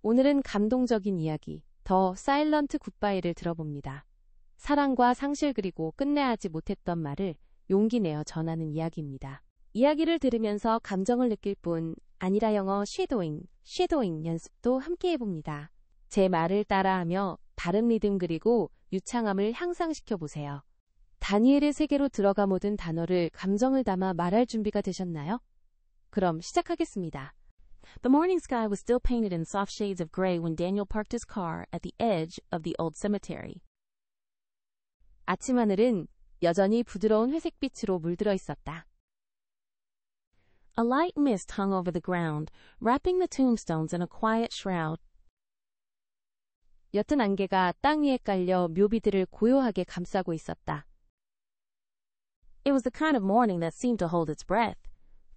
오늘은 감동적인 이야기, 더 사일런트 굿바이를 들어봅니다. 사랑과 상실 그리고 끝내야지 못했던 말을 용기 내어 전하는 이야기입니다. 이야기를 들으면서 감정을 느낄 뿐 아니라 영어 쉐도잉 연습도 함께 해봅니다. 제 말을 따라하며 발음 리듬 그리고 유창함을 향상시켜 보세요. 다니엘의 세계로 들어가 모든 단어를 감정을 담아 말할 준비가 되셨나요? 그럼 시작하겠습니다. The morning sky was still painted in soft shades of gray when Daniel parked his car at the edge of the old cemetery. 아침 하늘은 여전히 부드러운 회색빛으로 물들어 있었다. A light mist hung over the ground, wrapping the tombstones in a quiet shroud. 옅은 안개가 땅 위에 깔려 묘비들을 고요하게 감싸고 있었다. It was the kind of morning that seemed to hold its breath.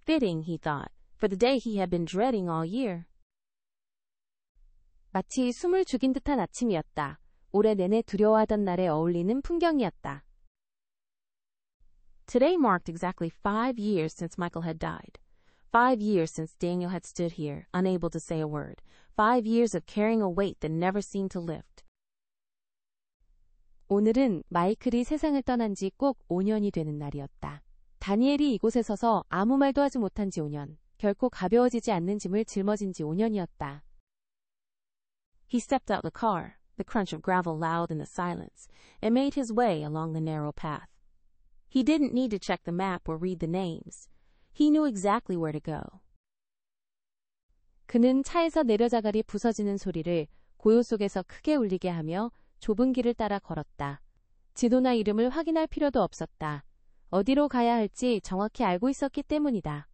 Fitting, he thought, for the day he had been dreading all year. 마치 숨을 죽인 듯한 아침이었다. 올해 내내 두려워하던 날에 어울리는 풍경이었다. Today marked exactly 5 years since Michael had died. 5 years since Daniel had stood here, unable to say a word. 5 years of carrying a weight that never seemed to lift. 오늘은 마이클이 세상을 떠난 지 꼭 5년이 되는 날이었다. 다니엘이 이곳에 서서 아무 말도 하지 못한 지 5년, 결코 가벼워지지 않는 짐을 짊어진 지 5년이었다. He stepped out the car, the crunch of gravel loud in the silence, and made his way along the narrow path. He didn't need to check the map or read the names. He knew exactly where to go. 그는 차에서 내려자갈이 부서지는 소리를 고요 속에서 크게 울리게 하며 좁은 길을 따라 걸었다. 지도나 이름을 확인할 필요도 없었다. 어디로 가야 할지 정확히 알고 있었기 때문이다.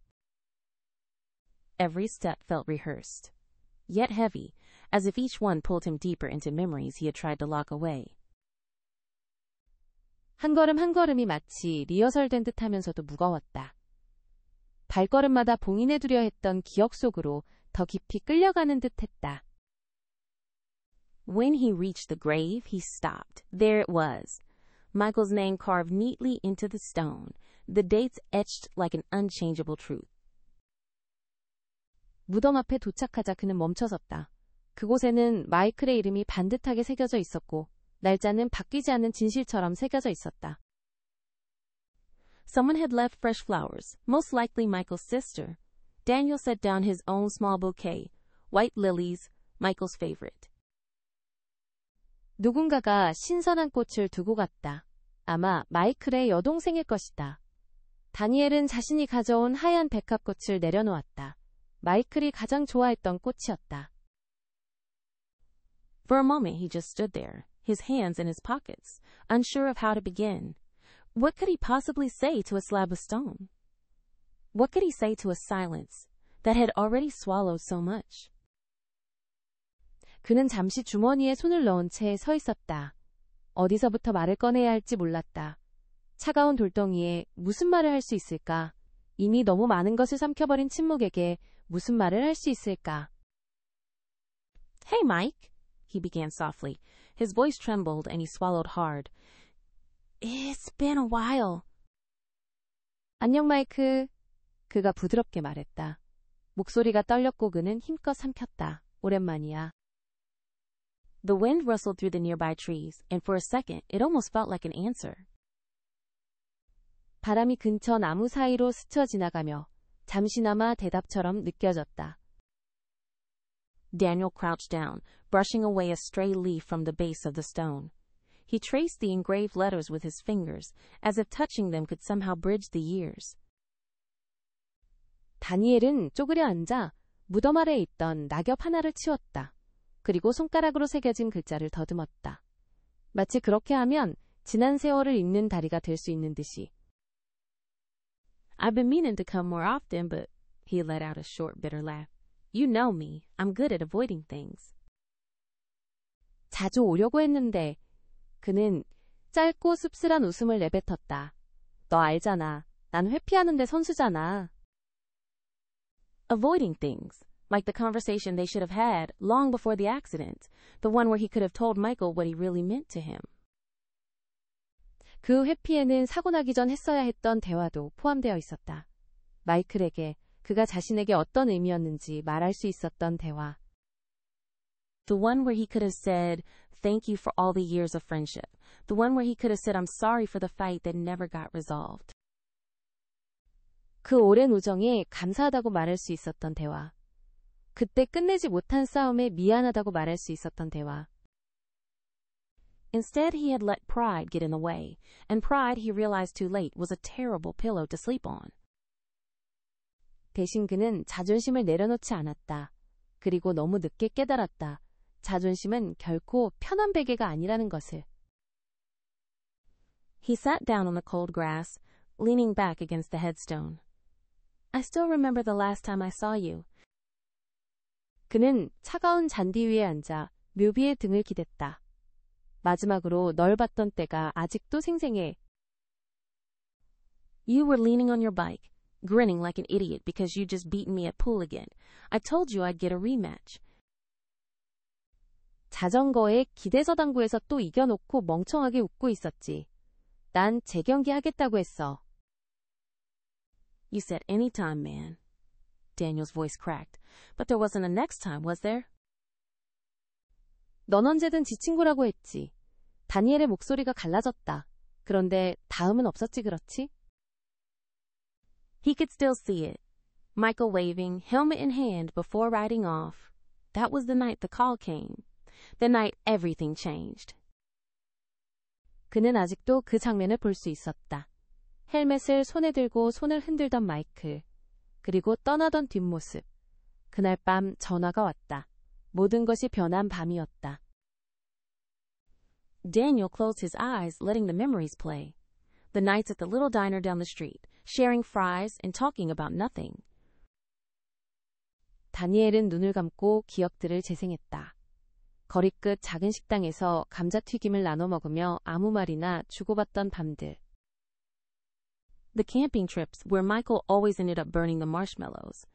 Every step felt rehearsed, yet heavy, as if each one pulled him deeper into memories he had tried to lock away. 한 걸음 한 걸음이 마치 리허설된 듯 하면서도 무거웠다. 발걸음마다 봉인해두려 했던 기억 속으로 더 깊이 끌려가는 듯 했다. When he reached the grave, he stopped. There it was. Michael's name carved neatly into the stone, the dates etched like an unchangeable truth. 무덤 앞에 도착하자 그는 멈춰섰다. 그곳에는 마이클의 이름이 반듯하게 새겨져 있었고 날짜는 바뀌지 않는 진실처럼 새겨져 있었다. Someone had left fresh flowers, most likely Michael's sister. Daniel set down his own small bouquet, white lilies, Michael's favorite. 누군가가 신선한 꽃을 두고 갔다. 아마 마이클의 여동생일 것이다. 다니엘은 자신이 가져온 하얀 백합꽃을 내려놓았다. 마이클이 가장 좋아했던 꽃이었다. For a moment he just stood there, his hands in his pockets, unsure of how to begin. What could he possibly say to a slab of stone? What could he say to a silence that had already swallowed so much? 그는 잠시 주머니에 손을 넣은 채 서 있었다. 어디서부터 말을 꺼내야 할지 몰랐다. 차가운 돌덩이에 무슨 말을 할 수 있을까? 이미 너무 많은 것을 삼켜버린 침묵에게 무슨 말을 할 수 있을까? Hey, Mike, he began softly. His voice trembled and he swallowed hard. It's been a while. 안녕, 마이크. 그가 부드럽게 말했다. 목소리가 떨렸고 그는 힘껏 삼켰다. 오랜만이야. The wind rustled through the nearby trees, and for a second, it almost felt like an answer. 바람이 근처 나무 사이로 스쳐 지나가며 잠시나마 대답처럼 느껴졌다. Daniel crouched down, brushing away a stray leaf from the base of the stone. He traced the engraved letters with his fingers, as if touching them could somehow bridge the years. 다니엘은 쪼그려 앉아 무덤 아래에 있던 낙엽 하나를 치웠다. 그리고 손가락으로 새겨진 글자를 더듬었다. 마치 그렇게 하면 지난 세월을 잇는 다리가 될 수 있는 듯이. I've been meaning to come more often, but he let out a short, bitter laugh. You know me. I'm good at avoiding things. 자주 오려고 했는데 그는 짧고 씁쓸한 웃음을 내뱉었다. 너 알잖아. 난 회피하는데 선수잖아. Avoiding things. Like the conversation they should have had long before the accident, the one where he could have told Michael what he really meant to him. 그 회피에는 사고 나기 전 했어야 했던 대화도 포함되어 있었다. 마이클에게 그가 자신에게 어떤 의미였는지 말할 수 있었던 대화. The one where he could have said, thank you for all the years of friendship. The one where he could have said, I'm sorry for the fight that never got resolved. 그 오랜 우정에 감사하다고 말할 수 있었던 대화. 그때 끝내지 못한 싸움에 미안하다고 말할 수 있었던 대화. Instead, he had let pride get in the way, and pride, he realized too late, was a terrible pillow to sleep on. 대신 그는 자존심을 내려놓지 않았다. 그리고 너무 늦게 깨달았다. 자존심은 결코 편한 베개가 아니라는 것을. He sat down on the cold grass, leaning back against the headstone. I still remember the last time I saw you. 그는 차가운 잔디 위에 앉아 묘비의 등을 기댔다. 마지막으로 널 봤던 때가 아직도 생생해. You were leaning on your bike, grinning like an idiot because you'd just beaten me at pool again. I told you I'd get a rematch. 자전거에 기대서 당구에서 또 이겨놓고 멍청하게 웃고 있었지. 난 재경기 하겠다고 했어. You said anytime, man. Daniel's voice cracked. But there wasn't a next time, was there? 넌 언제든 지 친구라고 했지. 다니엘의 목소리가 갈라졌다. 그런데 다음은 없었지 그렇지? He could still see it. Michael waving, helmet in hand, before riding off. That was the night the call came. The night everything changed. 그는 아직도 그 장면을 볼 수 있었다. 헬멧을 손에 들고 손을 흔들던 마이클. 그리고 떠나던 뒷모습. 그날 밤 전화가 왔다. 모든 것이 변한 밤이었다. Daniel closed his eyes, letting the memories play. The nights at the little diner down the street, sharing fries and talking about nothing. 다니엘은 눈을 감고 기억들을 재생했다. 거리 끝 작은 식당에서 감자튀김을 나눠 먹으며 아무 말이나 주고받던 밤들. The camping trips where Michael always ended up burning the marshmallows.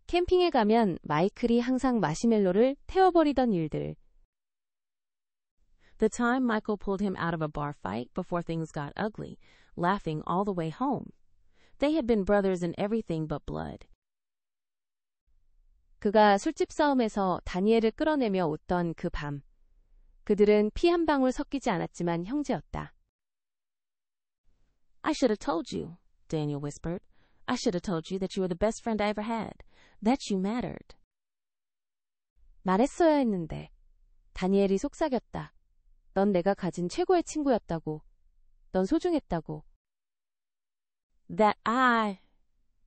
캠핑에 가면 마이클이 항상 마시멜로를 태워버리던 일들. The time Michael pulled him out of a bar fight before things got ugly, laughing all the way home. They had been brothers in everything but blood. 그가 술집 싸움에서 다니엘을 끌어내며 웃던 그 밤. 그들은 피 한 방울 섞이지 않았지만 형제였다. I should have told you, Daniel whispered. I should have told you that you were the best friend I ever had. That you mattered. 말했어야 했는데. 다니엘이 속삭였다. 넌 내가 가진 최고의 친구였다고. 넌 소중했다고. That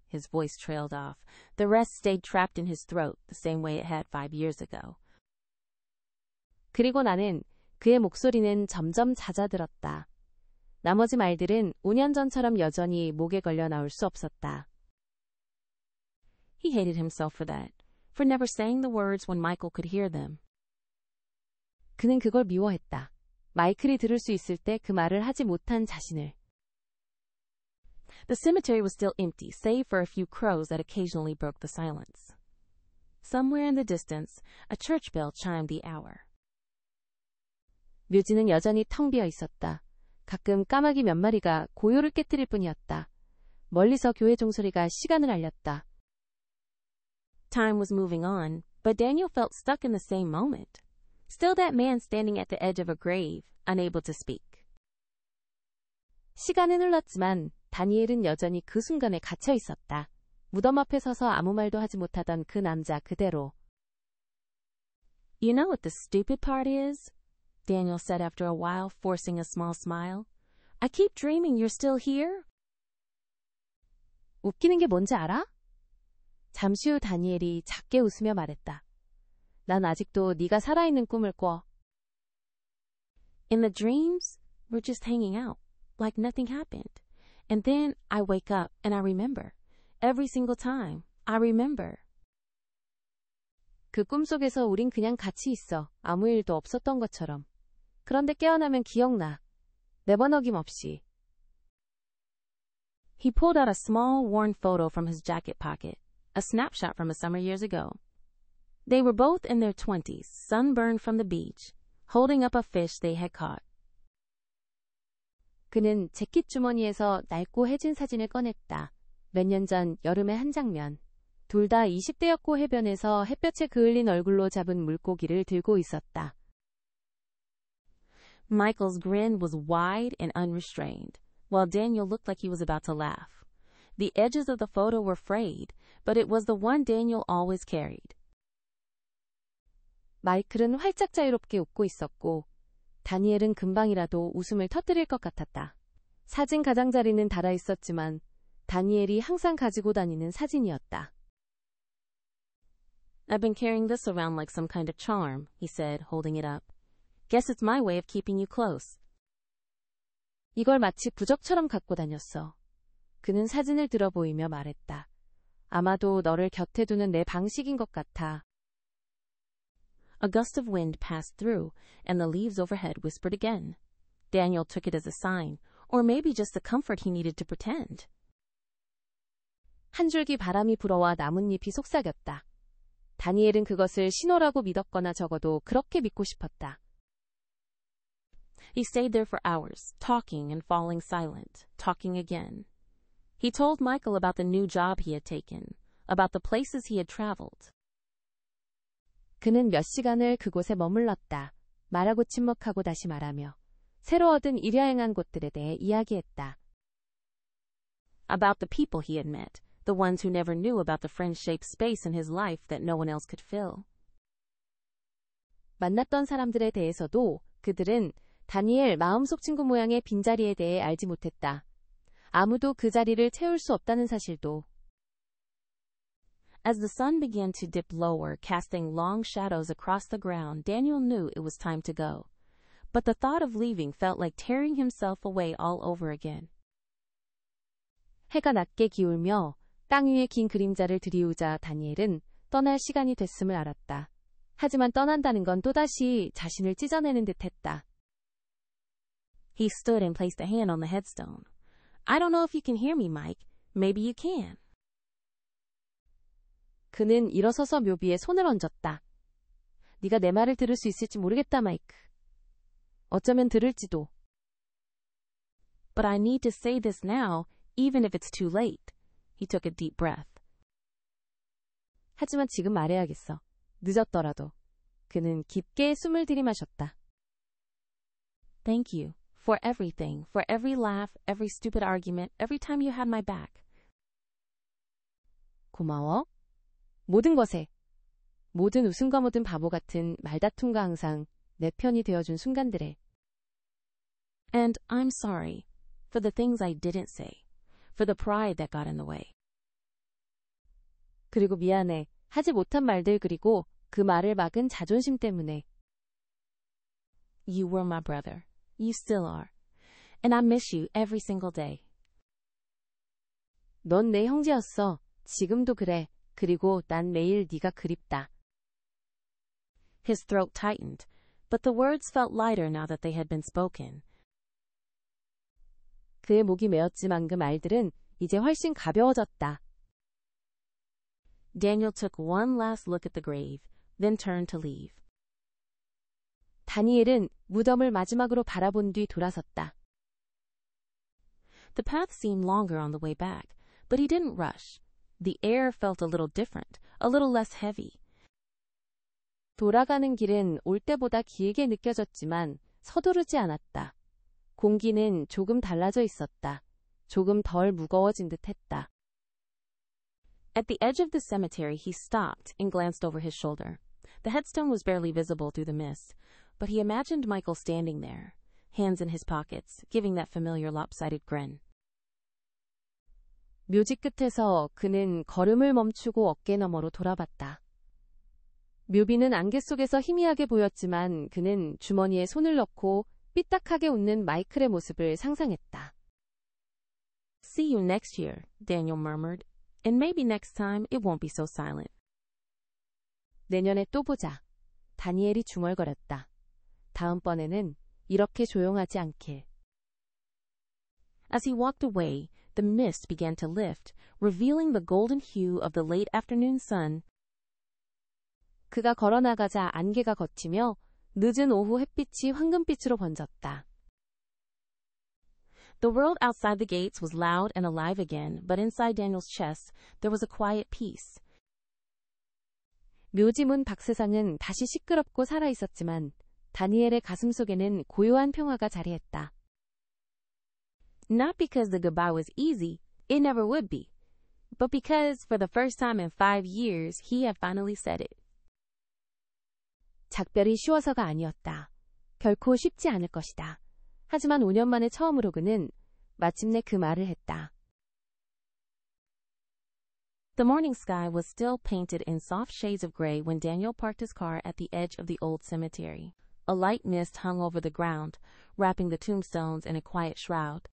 His voice trailed off. The rest stayed trapped in his throat, the same way it had 5 years ago. 그리고 나는 그의 목소리는 점점 잦아들었다. 나머지 말들은 5년 전처럼 여전히 목에 걸려 나올 수 없었다. He hated himself for that, for never saying the words when Michael could hear them. 그는 그걸 미워했다. 마이클이 들을 수 있을 때 그 말을 하지 못한 자신을. The cemetery was still empty, save for a few crows that occasionally broke the silence. Somewhere in the distance, a church bell chimed the hour. 묘지는 여전히 텅 비어 있었다. 가끔 까마귀 몇 마리가 고요를 깨뜨릴 뿐이었다. 멀리서 교회 종소리가 시간을 알렸다. Time was moving on, but Daniel felt stuck in the same moment. Still that man standing at the edge of a grave, unable to speak. 시간은 흘렀지만 다니엘은 여전히 그 순간에 갇혀 있었다. 무덤 앞에 서서 아무 말도 하지 못하던 그 남자 그대로. You know what the stupid part is? Daniel said after a while, forcing a small smile. I keep dreaming you're still here. 웃기는 게 뭔지 알아? 잠시 후 다니엘이 작게 웃으며 말했다. 난 아직도 네가 살아있는 꿈을 꿔. In the dreams, we're just hanging out, like nothing happened. And then I wake up and I remember. Every single time, I remember. 그 꿈속에서 우린 그냥 같이 있어. 아무 일도 없었던 것처럼. 그런데 깨어나면 기억나. 매번 어김없이. He pulled out a small, worn photo from his jacket pocket, a snapshot from a summer years ago. They were both in their 20s, sunburned from the beach, holding up a fish they had caught. 그는 재킷 주머니에서 낡고 해진 사진을 꺼냈다. 몇 년 전 여름의 한 장면. 둘 다 20대였고 해변에서 햇볕에 그을린 얼굴로 잡은 물고기를 들고 있었다. Michael's grin was wide and unrestrained, while Daniel looked like he was about to laugh. The edges of the photo were frayed, but it was the one Daniel always carried. 마이클은 활짝 자유롭게 웃고 있었고 다니엘은 금방이라도 웃음을 터뜨릴 것 같았다. 사진 가장자리는 닳아 있었지만 다니엘이 항상 가지고 다니는 사진이었다. I've been carrying this around like some kind of charm, he said, holding it up. Guess it's my way of keeping you close. 이걸 마치 부적처럼 갖고 다녔어. 그는 사진을 들어 보이며 말했다. 아마도 너를 곁에 두는 내 방식인 것 같아. A gust of wind passed through, and the leaves overhead whispered again. Daniel took it as a sign, or maybe just the comfort he needed to pretend. 한 줄기 바람이 불어와 나뭇잎이 속삭였다. 다니엘은 그것을 신호라고 믿었거나 적어도 그렇게 믿고 싶었다. He stayed there for hours, talking and falling silent, talking again. He told Michael about the new job he had taken, about the places he had traveled. 그는 몇 시간을 그곳에 머물렀다. 말하고 침묵하고 다시 말하며 새로 얻은 일여행한 곳들에 대해 이야기했다. About the people he had met, the ones who never knew about the friend-shaped space in his life that no one else could fill. 만났던 사람들에 대해서도 그들은 다니엘 마음속 친구 모양의 빈자리에 대해 알지 못했다. 아무도 그 자리를 채울 수 없다는 사실도. As the sun began to dip lower, casting long shadows across the ground, Daniel knew it was time to go. But the thought of leaving felt like tearing himself away all over again. 해가 낮게 기울며 땅 위에 긴 그림자를 들이우자 다니엘은 떠날 시간이 됐음을 알았다. 하지만 떠난다는 건 또다시 자신을 찢어내는 듯했다. He stood and placed a hand on the headstone. I don't know if you can hear me, Mike. Maybe you can. 그는 일어서서 묘비에 손을 얹었다. 네가 내 말을 들을 수 있을지 모르겠다, 마이크. 어쩌면 들을지도. But I need to say this now, even if it's too late. He took a deep breath. 하지만 지금 말해야겠어. 늦었더라도. 그는 깊게 숨을 들이마셨다. Thank you for everything, for every laugh, every stupid argument, every time you had my back. 고마워. 모든 것에. 모든 웃음과 모든 바보 같은 말다툼과 항상 내 편이 되어준 순간들에. And I'm sorry for the things I didn't say, for the pride that got in the way. 그리고 미안해. 하지 못한 말들 그리고 그 말을 막은 자존심 때문에. You were my brother. You still are. And I miss you every single day. 넌 내 형제였어. 지금도 그래. 그리고 난 매일 네가 그립다. His throat tightened, but the words felt lighter now that they had been spoken. 그의 목이 메었지만 그 말들은 이제 훨씬 가벼워졌다. Daniel took one last look at the grave, then turned to leave. 다니엘은 무덤을 마지막으로 바라본 뒤 돌아섰다. The path seemed longer on the way back, but he didn't rush. The air felt a little different, a little less heavy. 돌아가는 길은 올 때보다 길게 느껴졌지만 서두르지 않았다. 공기는 조금 달라져 있었다. 조금 덜 무거워진 듯했다. At the edge of the cemetery, he stopped and glanced over his shoulder. The headstone was barely visible through the mist, but he imagined Michael standing there, hands in his pockets, giving that familiar lopsided grin. 묘지 끝에서 그는 걸음을 멈추고 어깨 너머로 돌아봤다. 묘비는 안개 속에서 희미하게 보였지만 그는 주머니에 손을 넣고 삐딱하게 웃는 마이클의 모습을 상상했다. See you next year, Daniel murmured. And maybe next time it won't be so silent. 내년에 또 보자. 다니엘이 중얼거렸다. 다음번에는 이렇게 조용하지 않길. As he walked away, the mist began to lift, revealing the golden hue of the late afternoon sun. 그가 걸어나가자 안개가 걷히며 늦은 오후 햇빛이 황금빛으로 번졌다. The world outside the gates was loud and alive again, but inside Daniel's chest there was a quiet peace. 묘지문 박세상은 다시 시끄럽고 살아있었지만 다니엘의 가슴속에는 고요한 평화가 자리했다. Not because the goodbye was easy, it never would be, but because for the first time in 5 years he had finally said it. 작별이 쉬워서가 아니었다. 결코 쉽지 않을 것이다. 하지만 5년 만에 처음으로 그는 마침내 그 말을 했다. The morning sky was still painted in soft shades of gray when Daniel parked his car at the edge of the old cemetery. A light mist hung over the ground, wrapping the tombstones in a quiet shroud.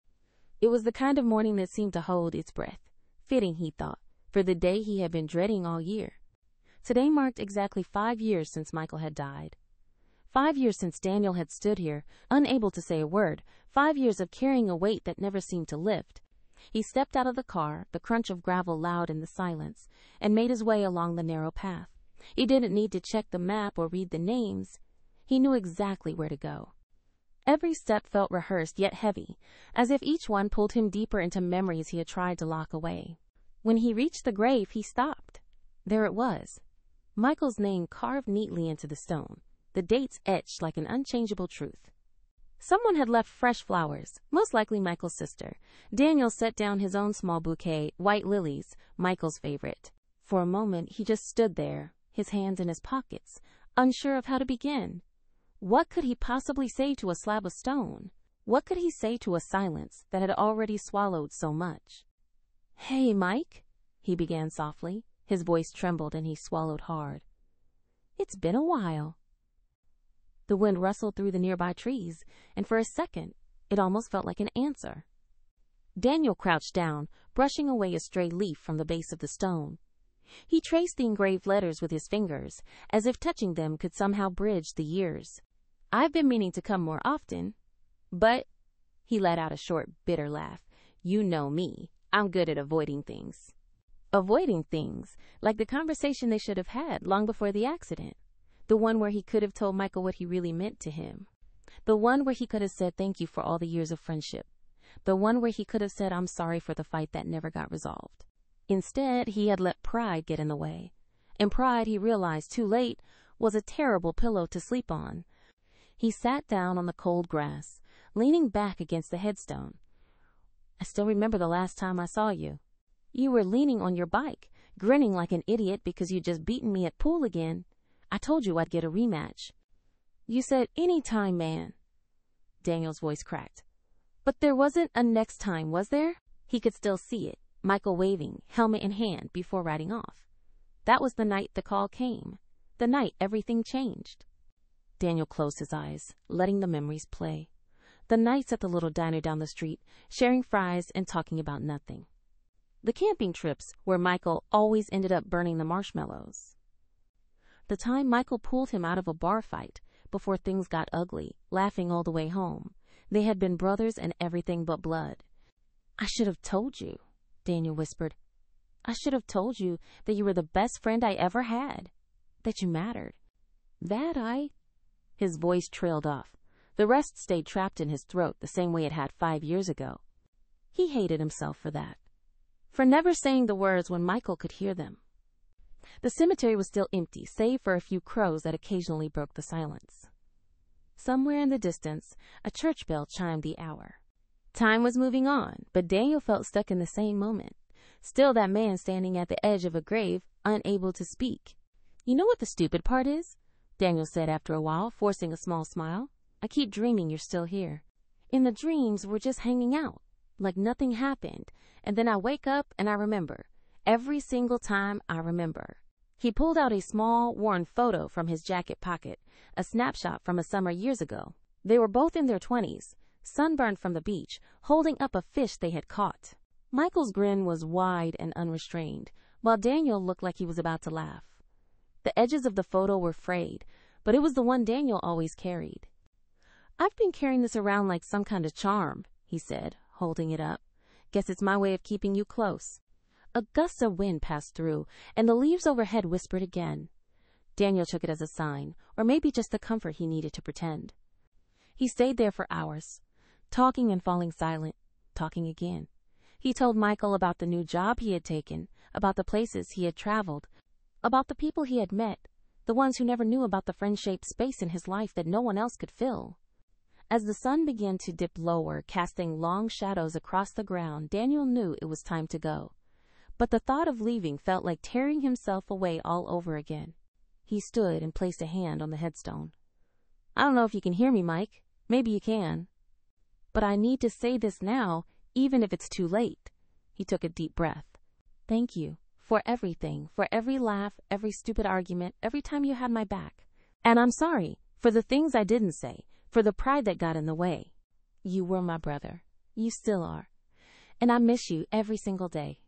It was the kind of morning that seemed to hold its breath, fitting, he thought, for the day he had been dreading all year. Today marked exactly 5 years since Michael had died. 5 years since Daniel had stood here, unable to say a word, 5 years of carrying a weight that never seemed to lift. He stepped out of the car, the crunch of gravel loud in the silence, and made his way along the narrow path. He didn't need to check the map or read the names. He knew exactly where to go. Every step felt rehearsed yet heavy, as if each one pulled him deeper into memories he had tried to lock away. When he reached the grave, he stopped. There it was, Michael's name carved neatly into the stone, the dates etched like an unchangeable truth. Someone had left fresh flowers, most likely Michael's sister. Daniel set down his own small bouquet, white lilies, Michael's favorite. For a moment, he just stood there, his hands in his pockets, unsure of how to begin. What could he possibly say to a slab of stone? What could he say to a silence that had already swallowed so much? "Hey, Mike," he began softly. His voice trembled and he swallowed hard. "It's been a while." The wind rustled through the nearby trees, and for a second, it almost felt like an answer. Daniel crouched down, brushing away a stray leaf from the base of the stone. He traced the engraved letters with his fingers, as if touching them could somehow bridge the years. "I've been meaning to come more often, but," he let out a short, bitter laugh, "you know me. I'm good at avoiding things." Avoiding things, like the conversation they should have had long before the accident. The one where he could have told Michael what he really meant to him. The one where he could have said thank you for all the years of friendship. The one where he could have said I'm sorry for the fight that never got resolved. Instead, he had let pride get in the way. And pride, he realized too late, was a terrible pillow to sleep on. He sat down on the cold grass, leaning back against the headstone. "I still remember the last time I saw you. You were leaning on your bike, grinning like an idiot because you'd just beaten me at pool again. I told you I'd get a rematch. You said, 'Any time, man.'" Daniel's voice cracked. "But there wasn't a next time, was there?" He could still see it, Michael waving, helmet in hand, before riding off. That was the night the call came, the night everything changed. Daniel closed his eyes, letting the memories play. The nights at the little diner down the street, sharing fries and talking about nothing. The camping trips where Michael always ended up burning the marshmallows. The time Michael pulled him out of a bar fight before things got ugly, laughing all the way home. They had been brothers and everything but blood. "I should have told you," Daniel whispered. "I should have told you that you were the best friend I ever had, that you mattered." His voice trailed off. The rest stayed trapped in his throat the same way it had 5 years ago. He hated himself for that, for never saying the words when Michael could hear them. The cemetery was still empty, save for a few crows that occasionally broke the silence. Somewhere in the distance, a church bell chimed the hour. Time was moving on, but Daniel felt stuck in the same moment. Still that man standing at the edge of a grave, unable to speak. "You know what the stupid part is?" Daniel said after a while, forcing a small smile. "I keep dreaming you're still here. In the dreams, we're just hanging out, like nothing happened, and then I wake up and I remember. Every single time I remember." He pulled out a small, worn photo from his jacket pocket, a snapshot from a summer years ago. They were both in their 20s, sunburned from the beach, holding up a fish they had caught. Michael's grin was wide and unrestrained, while Daniel looked like he was about to laugh. The edges of the photo were frayed, but it was the one Daniel always carried. "I've been carrying this around like some kind of charm," he said, holding it up. "Guess it's my way of keeping you close." A gust of wind passed through, and the leaves overhead whispered again. Daniel took it as a sign, or maybe just the comfort he needed to pretend. He stayed there for hours, talking and falling silent, talking again. He told Michael about the new job he had taken, about the places he had traveled, about the people he had met, the ones who never knew about the friend-shaped space in his life that no one else could fill. As the sun began to dip lower, casting long shadows across the ground, Daniel knew it was time to go. But the thought of leaving felt like tearing himself away all over again. He stood and placed a hand on the headstone. I don't know if you can hear me, Mike. Maybe you can. But I need to say this now, even if it's too late. He took a deep breath. Thank you for everything, for every laugh, every stupid argument, every time you had my back. And I'm sorry for the things I didn't say, for the pride that got in the way. You were my brother. You still are. And I miss you every single day.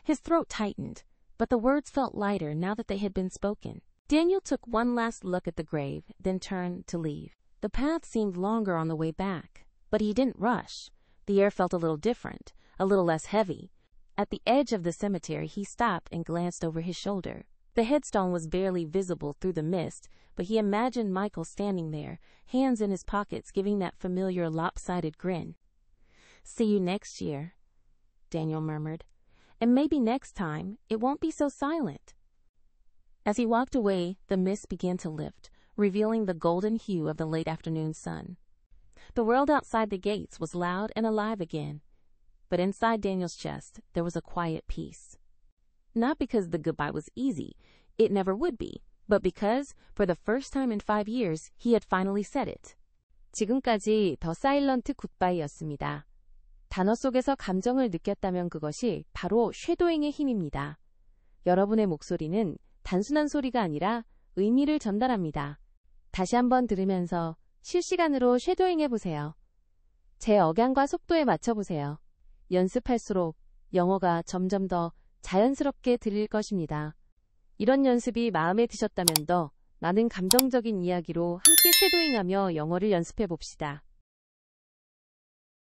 His throat tightened, but the words felt lighter now that they had been spoken. Daniel took one last look at the grave, then turned to leave. The path seemed longer on the way back, but he didn't rush. The air felt a little different, a little less heavy. At the edge of the cemetery, he stopped and glanced over his shoulder. The headstone was barely visible through the mist, but he imagined Michael standing there, hands in his pockets, giving that familiar lopsided grin. See you next year, Daniel murmured. And maybe next time, it won't be so silent. As he walked away, the mist began to lift, revealing the golden hue of the late afternoon sun. The world outside the gates was loud and alive again, but inside Daniel's chest, there was a quiet peace. Not because the goodbye was easy, it never would be, but because, for the first time in 5 years, he had finally said it. 지금까지 더 사일런트 굿바이였습니다. 단어 속에서 감정을 느꼈다면 그것이 바로 쉐도잉의 힘입니다. 여러분의 목소리는 단순한 소리가 아니라 의미를 전달합니다. 다시 한번 들으면서 실시간으로 쉐도잉 해보세요. 제 억양과 속도에 맞춰보세요. 연습할수록 영어가 점점 더 자연스럽게 들릴 것입니다. 이런 연습이 마음에 드셨다면 더 많은 감정적인 이야기로 함께 쉐도잉하며 영어를 연습해봅시다.